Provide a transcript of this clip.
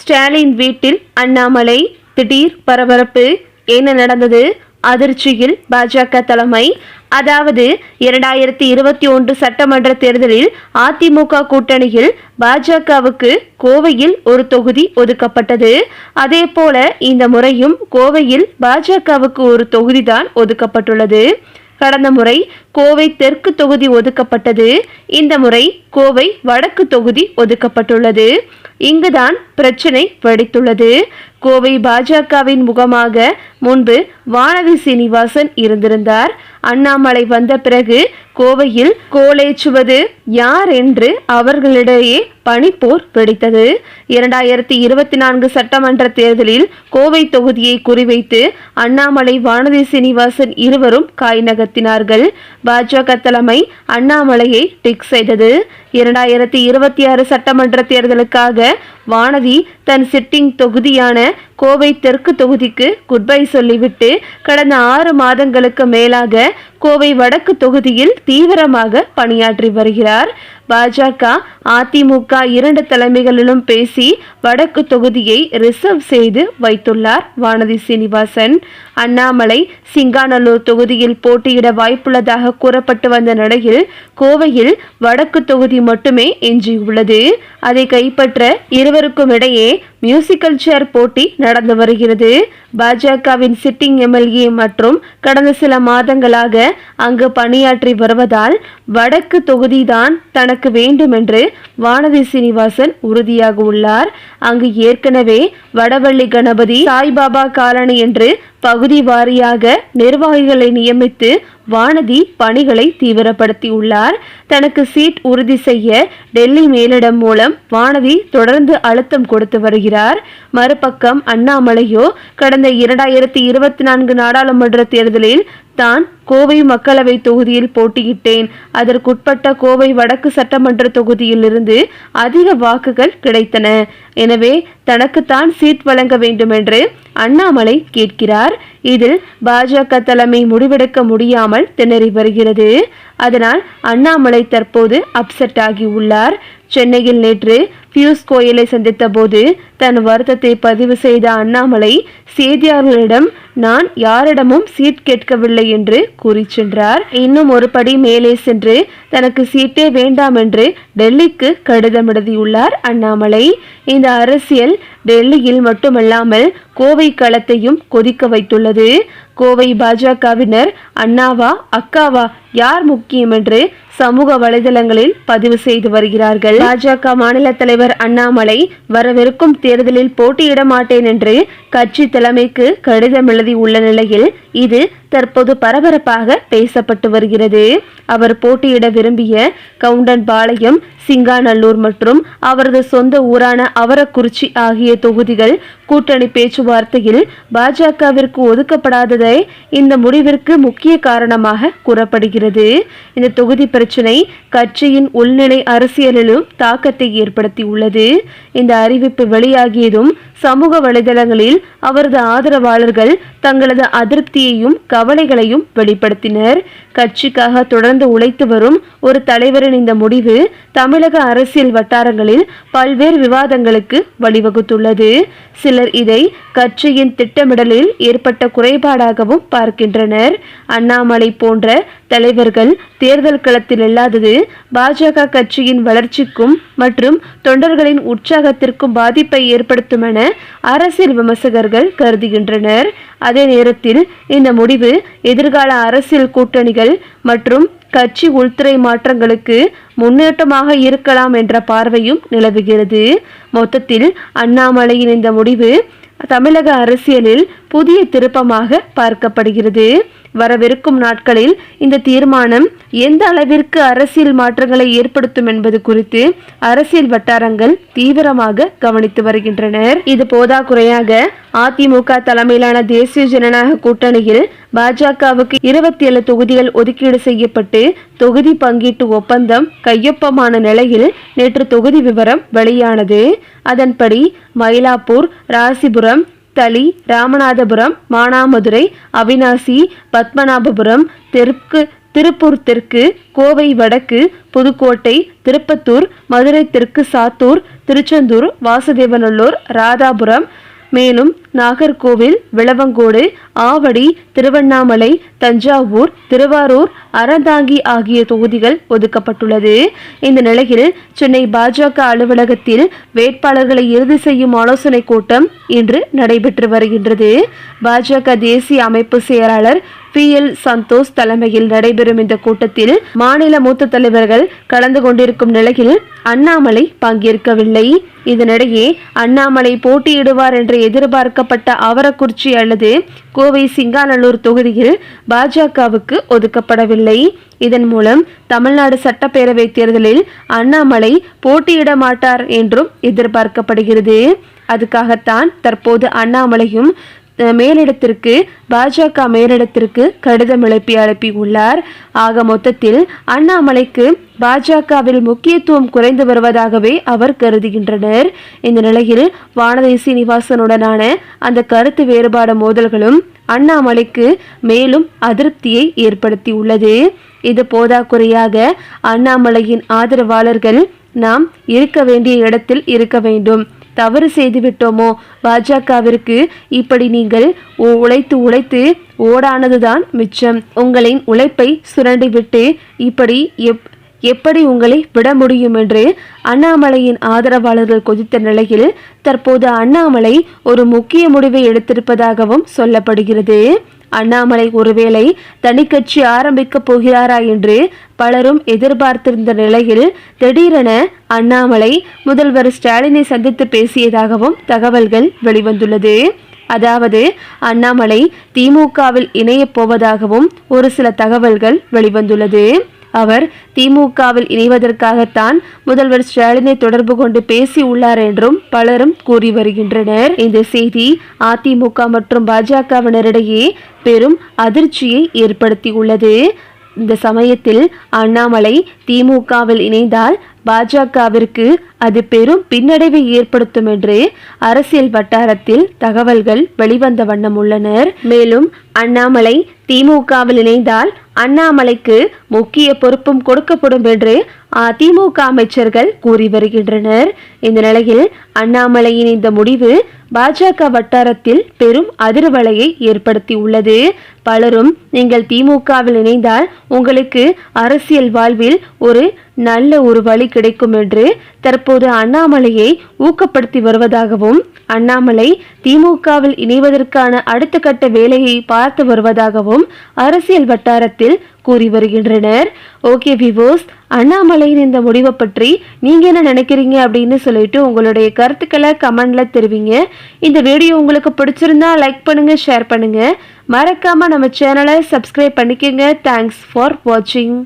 ஸ்டாலின் வீட்டில் அண்ணாமலை திடீர் பரபரப்பு. என்ன நடந்தது? அதிர்ச்சியில் பாஜக தலைமை. அதாவது 2021 சட்டமன்ற தேர்தலில் அதிமுக கூட்டணியில் பாஜகவுக்கு கோவையில் ஒரு தொகுதி ஒதுக்கப்பட்டது. அதே போல இந்த முறையும் கோவையில் பாஜகவுக்கு ஒரு தொகுதி தான் ஒதுக்கப்பட்டுள்ளது. கடந்த முறை கோவை தெற்கு தொகுதி ஒதுக்கப்பட்டது. இந்த முறை கோவை வடக்கு தொகுதி ஒதுக்கப்பட்டுள்ளது. இங்குதான் பிரச்சனை வெடித்துள்ளது. கோவை பாஜகவின் முகமாக முன்பு வானதி சீனிவாசன் இருந்திருந்தார். அண்ணாமலை வந்த பிறகு கோவையில் கோலேச்சுவது யார் என்று அவர்களிடையே பனிப்போர் வெடித்தது. 2024 சட்டமன்ற தேர்தலில் கோவை தொகுதியை குறிவைத்து அண்ணாமலை வானதி சீனிவாசன் இருவரும் காய் நகர்த்தினார்கள். பாஜக தலைமை அண்ணாமலையை டிக் செய்தது. 2026 சட்டமன்ற தேர்தலுக்காக வானதி தன் சிட்டிங் தொகுதியான கோவை தெற்கு தொகுதிக்கு குட்பை சொல்லிவிட்டு கடந்த 6 மாதங்களுக்கு மேலாக கோவை வடக்கு தொகுதியில் தீவிரமாக பணியாற்றி வருகிறார். பாஜக அதிமுக 2 தலைமைகளிலும் பேசி வடக்கு தொகுதியை ரிசர்வ் செய்து வைத்துள்ளார் வானதி சீனிவாசன். அண்ணாமலை சிங்காநல்லூர் தொகுதியில் போட்டியிட வாய்ப்புள்ளதாக கூறப்பட்டு வந்த நிலையில் கோவையில் வடக்கு தொகுதி மட்டுமே எஞ்சியுள்ளது. அதை கைப்பற்ற இருவருக்கும் இடையே மியூசிக்கல் சேர் போட்டி நடந்து வருகிறது. பாஜகவின் சிட்டிங் எம்எல்ஏ மற்றும் கடந்த சில மாதங்களாக அங்கு பணியாற்றி வருவதால் வடக்கு தொகுதிதான் தனக்கு வேண்டும் என்று வானதி சீனிவாசன் உறுதியாக உள்ளார். அங்கு ஏற்கனவே வடவள்ளி கணபதி, சாய்பாபா காலனி என்று பகுதி வாரியாக நிர்வாகிகளை நியமித்து வானதி பணிகளை தீவிரப்படுத்தியுள்ளார். தனக்கு சீட் உறுதி செய்ய டெல்லி மேலிடம் மூலம் வானதி தொடர்ந்து அழுத்தம் கொடுத்து வருகிறார். மறுபக்கம் அண்ணாமலையோ கடந்த 2024 நாடாளுமன்ற தேர்தலில் தான் கோவை மக்களவை தொகுதியில் போட்டியிட்டேன், அதற்குட்பட்ட கோவை வடக்கு சட்டமன்ற தொகுதியில் இருந்து அதிக வாக்குகள் கிடைத்தன, எனவே தனக்குத்தான் சீட் வழங்க வேண்டும் என்று அண்ணாமலை கேட்கிறார். இதில் பாஜக தலைமை முடிவெடுக்க முடியாமல் திணறி வருகிறது. அதனால் அண்ணாமலை தற்போது அப்செட் ஆகி உள்ளார். சென்னையில் நேற்று பியூஷ் கோயலை சந்தித்த போது தன் வருத்தத்தை பதிவு செய்த அண்ணாமலை செய்தியாளர்களிடம் நான் யாரிடமும் சீட் கேட்கவில்லை என்று கூறி சென்றார். இன்னும் ஒரு படி மேலே சென்று தனக்கு சீட்டே வேண்டாம் என்று டெல்லிக்கு கடிதம் எழுதியுள்ளார் அண்ணாமலை. இந்த அரசியல் டெல்லியில் மட்டுமல்லாமல் கோவை களத்தையும் கொதிக்க வைத்துள்ளது. கோவை பாஜகவினர் அண்ணாவா அக்காவா யார் முக்கியம் என்று சமூக வலைதளங்களில் பதிவு செய்து வருகிறார்கள். பாஜக மாநில தலைவர் அண்ணாமலை வரவிருக்கும் தேர்தலில் போட்டியிட மாட்டேன் என்று கட்சி தலைமைக்கு கடிதம் எழுதி உள்ள நிலையில் இது தற்போது பரபரப்பாக பேசப்பட்டு வருகிறது. அவர் போட்டியிட விரும்பிய கவுண்டன்பாளையம், சிங்காநல்லூர் மற்றும் அவரது சொந்த ஊரான அவரக்குறிச்சி ஆகிய தொகுதிகள் கூட்டணி பேச்சுவார்த்தையில் பாஜகவிற்கு ஒதுக்கப்படாததை இந்த முடிவிற்கு முக்கிய காரணமாக கூறப்படுகிறது. இந்த தொகுதி பிரச்சினை கட்சியின் உள்நிலை அரசியலிலும் தாக்கத்தை ஏற்படுத்தியுள்ளது. இந்த அறிவிப்பு வெளியாகியதும் சமூக வலைதளங்களில் அவரது ஆதரவாளர்கள் தங்களது அதிருப்தியையும் கவலைகளையும் வெளிப்படுத்தினர். கட்சிக்காக தொடர்ந்து உழைத்து வரும் ஒரு தலைவரின் இந்த முடிவு தமிழக அரசியல் வட்டாரங்களில் பல்வேறு விவாதங்களுக்கு வழிவகுத்துள்ளது. சிலர் இதை கட்சியின் திட்டமிடலில் ஏற்பட்ட குறைபாடாகவும் பார்க்கின்றனர். அண்ணாமலை போன்ற தலைவர்கள் தேர்தல் களத்தில் இல்லாதது பாஜக கட்சியின் வளர்ச்சிக்கும் மற்றும் தொண்டர்களின் உற்சாகத்திற்கும் பாதிப்பை ஏற்படுத்தும் என அரசியல் விமர்சகர்கள் கருதுகின்றனர். அதே நேரத்தில் இந்த முடிவு எதிர்கால அரசியல் கூட்டணிகள் மற்றும் கட்சி உள்துறை மாற்றங்களுக்கு முன்னேற்றமாக இருக்கலாம் என்ற பார்வையும் நிலவுகிறது. மொத்தத்தில் அண்ணாமலையின் இந்த முடிவு தமிழக அரசியலில் புதிய திருப்பமாக பார்க்கப்படுகிறது. வரவிருக்கும் நாட்களில் இந்த தீர்மானம் எந்த அளவிற்கு அரசியல் மாற்றங்களை ஏற்படுத்தும் என்பது குறித்து அரசியல் வட்டாரங்கள் தீவிரமாக கவனித்து வருகின்றனர். இது போதாக்குறையாக அதிமுக தலைமையிலான தேசிய ஜனநாயக கூட்டணியில் பாஜகவுக்கு 27 தொகுதிகள் ஒதுக்கீடு செய்யப்பட்டு தொகுதி பங்கீட்டு ஒப்பந்தம் கையொப்பமான நிலையில் நேற்று தொகுதி விவரம் வெளியானது. அதன்படி மயிலாப்பூர், ராசிபுரம், தளி, ராமநாதபுரம், மானாமதுரை, அவினாசி, பத்மநாபபுரம், தெற்கு திருப்பூர் தெற்கு, கோவை வடக்கு, புதுக்கோட்டை, திருப்பத்தூர், மதுரை தெற்கு, சாத்தூர், திருச்செந்தூர், வாசுதேவநல்லூர், ராதாபுரம், மேலும் நாகர்கோவில், விளவங்கோடு, ஆவடி, திருவண்ணாமலை, தஞ்சாவூர், திருவாரூர், அறந்தாங்கி ஆகிய தொகுதிகள் ஒதுக்கப்பட்டுள்ளது. இந்த நிலையில் சென்னை பாஜக அலுவலகத்தில் வேட்பாளர்களை இறுதி செய்யும் ஆலோசனை கூட்டம் இன்று நடைபெற்று வருகின்றது. பாஜக தேசிய அமைப்பு செயலாளர் PL சந்தோஷ் தலைமையில் நடைபெறும் இந்த கூட்டத்தில் மாநில மூத்த தலைவர்கள் கலந்து கொண்டிருக்கும் நிலையில் அண்ணாமலை பங்கேற்கவில்லை. இதனிடையே அண்ணாமலை போட்டியிடுவார் என்று எதிர்பார்க்கப்பட்ட அவரக்குறிச்சி அல்லது கோவை சிங்காநல்லூர் தொகுதியில் பாஜகவுக்கு ஒதுக்கப்படவில்லை. இதன் மூலம் தமிழ்நாடு சட்டப்பேரவை தேர்தலில் அண்ணாமலை போட்டியிட மாட்டார் என்றும் எதிர்பார்க்கப்படுகிறது. அதுக்காகத்தான் தற்போது அண்ணாமலையும் மேலிடத்திற்கு பாஜக மேலிடத்திற்கு கடிதம் அனுப்பி உள்ளார். ஆக மொத்தத்தில் அண்ணாமலைக்கு பாஜகவில் முக்கியத்துவம் குறைந்து வருவதாகவே அவர் கருதுகின்றனர். இந்த நிலையில் வானதி சீனிவாசனுடனான அந்த கருத்து வேறுபாடு மோதல்களும் அண்ணாமலைக்கு மேலும் அதிருப்தியை ஏற்படுத்தி உள்ளது. இது போதாக்குறையாக அண்ணாமலையின் ஆதரவாளர்கள் நாம் இருக்க வேண்டிய இடத்தில் இருக்க வேண்டும், தவறு செய்து விட்டோமோ, பாஜகவிற்கு இப்படி நீங்கள் உழைத்து ஓடானதுதான் மிச்சம், உங்களின் உழைப்பை சுரண்டிவிட்டு இப்படி எப்படி உங்களை விட முடியும் என்று அண்ணாமலையின் ஆதரவாளர்கள் கொதித்த நிலையில் தற்போது அண்ணாமலை ஒரு முக்கிய முடிவை எடுத்திருப்பதாகவும் சொல்லப்படுகிறது. அண்ணாமலை ஒருவேளை தனி கட்சி ஆரம்பிக்க போகிறாரா என்று பலரும் எதிர்பார்த்திருந்த நிலையில் திடீரென அண்ணாமலை முதல்வர் ஸ்டாலினை சந்தித்து பேசியதாகவும் தகவல்கள் வெளிவந்துள்ளது. அதாவது அண்ணாமலை திமுகவில் இணையப் போவதாகவும் ஒரு சில தகவல்கள் வெளிவந்துள்ளது. அவர் திமுகவில் இணைவதற்காகத்தான் முதல்வர் ஸ்டாலினை தொடர்பு கொண்டு பேசி உள்ளார் என்றும் பலரும் கூறி வருகின்றனர். இந்த செய்தி அதிமுக மற்றும் பாஜகவினரிடையே பெரும் அதிர்ச்சியை ஏற்படுத்தி உள்ளது. இந்த சமயத்தில் அண்ணாமலை திமுகவில் இணைந்தால் பாஜகவிற்கு அது பெரும் பின்னடைவை ஏற்படுத்தும் என்று அரசியல் வட்டாரத்தில் தகவல்கள் வெளிவந்த வண்ணம் உள்ளனர். மேலும் அண்ணாமலை திமுகவில் இணைந்தால் அண்ணாமலைக்கு முக்கிய பொறுப்பும் கொடுக்கப்படும் என்று அதிமுக அமைச்சர்கள் கூறி வருகின்றனர். இந்த நிலையில் அண்ணாமலையின் இந்த முடிவு பாஜக வட்டாரத்தில் பெரும் அதிர்வலையை ஏற்படுத்தி உள்ளது. பலரும் நீங்கள் திமுகவில் இணைந்தால் உங்களுக்கு அரசியல் வாழ்வில் ஒரு நல்ல ஒரு வழி கிடைக்கும் என்று தற்போது அண்ணாமலையை ஊக்கப்படுத்தி வருவதாகவும் அண்ணாமலை திமுகவில் இணைவதற்கான அடுத்த கட்ட வேலையை பார்த்து வருவதாகவும் அரசியல் வட்டாரத்தில் கூறி வருகின்றனர். ஓகே விவோஸ், அண்ணாமலையின் இந்த முடிவை பற்றி நீங்க என்ன நினைக்கிறீங்க அப்படின்னு சொல்லிட்டு உங்களுடைய கருத்துக்களை கமெண்ட்ல தெரிவிங்க. இந்த வீடியோ உங்களுக்கு பிடிச்சிருந்தா லைக் பண்ணுங்க, ஷேர் பண்ணுங்க, மறக்காம நம்ம சேனலை சப்ஸ்கிரைப் பண்ணிக்கோங்க. தேங்க்ஸ் ஃபார் வாட்சிங்.